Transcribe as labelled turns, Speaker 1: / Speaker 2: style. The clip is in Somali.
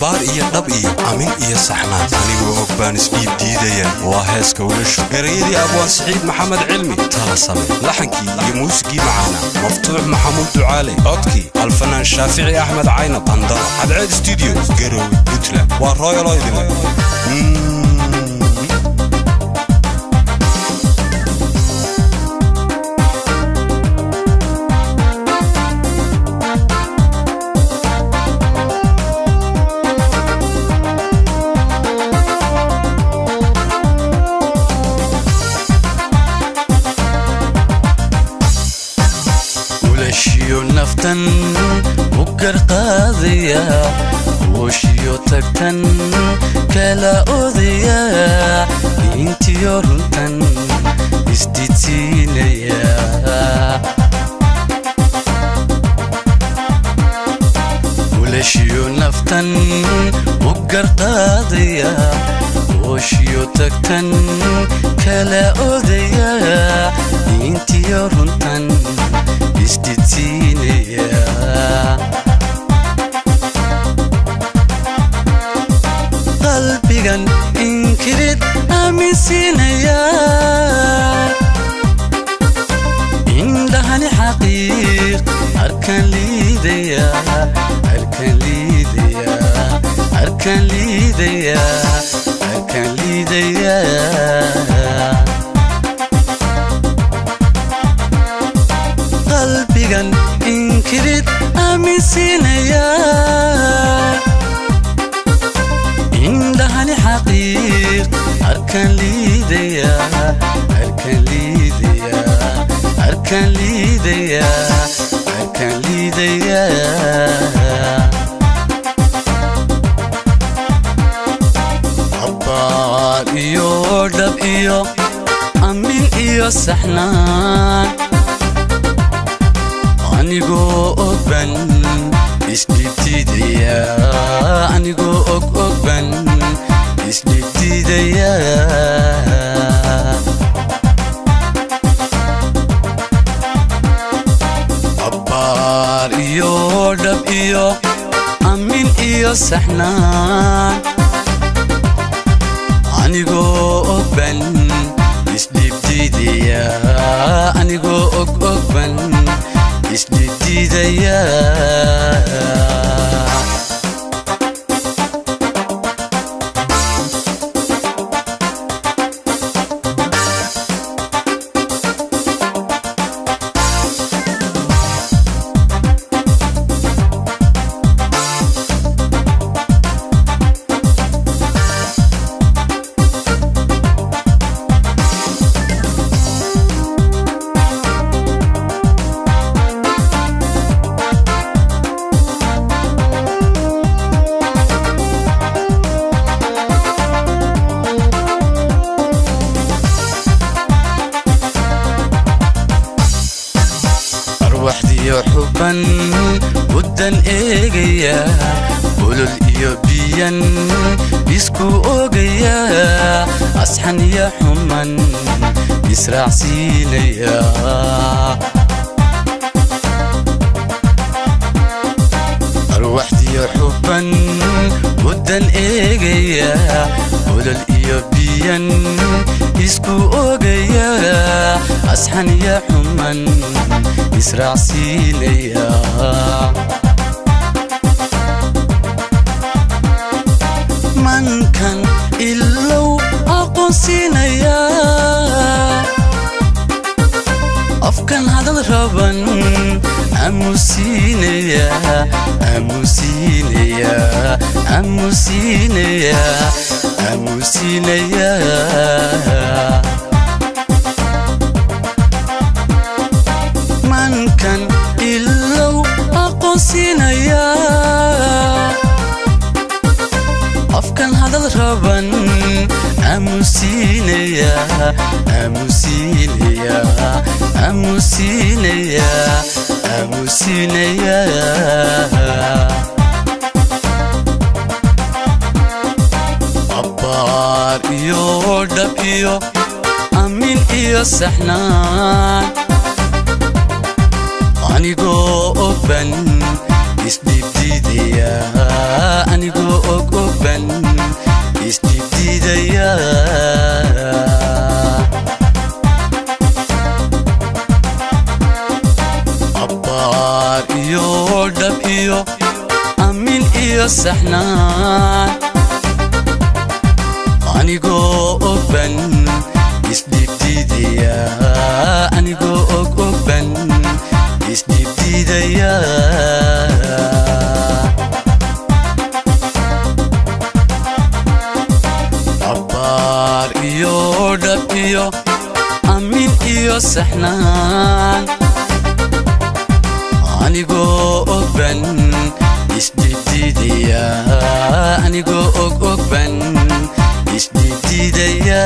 Speaker 1: abbaar iyo dhab iyo amin iyo saxnaan anigoo og baan isdhiib diidaya waa heeska wilashu erayadii abwaan siciid maxamed cilmi tala same laxankii iyo muusigii macaana maftuux maxamuud ducaale codkii alfanaan shaafici axmed caynab andala cadceed studio garowe puntland waa royal idile
Speaker 2: naftan ugar qaadaya woshiyo tagtan kala odaya intiyo runtan isdidsiinaya woshiyo naftan ugar qaadaya woshiyo tagtan kala odaya intiyo runtan isdidsiinaya qalbigan inkirid aaminsiinaya indhahani xaqiiq arkaan liidaya arkaan liidaya arkaan liidaya arkaan liidaya qalbigan inkirid aaminsiinaya indhahani xaqiiq arkaan liidaya arkaan liidaya arkaan liidaya arkaan liidaya abbaar iyo dhab iyo amin iyo saxnaan anigoo og ban isdhibtiidaya anigoo og ban isdhibtiidaya abbaar iyo dhab iyo amin iyo saxnaan anigoo og ban isdhibtiidaya anigoo og ban isdididaya حبا ودن ايغيا ولل iyo biyan isku ogaya asxan ya xuman israacsiinaya arwaxdiyo xuban ودن eegaya ولل iyo biyan isku ogaya asxan ya xuman israacsiinaya mankan ilow aqoonsiinaya afkan hadal raban amusiinaya amusiinaya amusiinaya amusiinaya mankan ilow aqoonsiinaya afkan hadal raban amusiinaya amusiinaya amusiinaya amusiinaya abbaar iyo dhab iyo amin iyo saxnaan anigoo og ban isdhibtiidaya anigoo og iyo saxnaan anigoo ogban isdhiibdiidaya anigoo ogban isdhiibdiidaya abbaar iyo dhab iyo aamin iyo saxnaan anigoo ogban isdhiibdiidaya anigoo ogban isdhiibdiidaya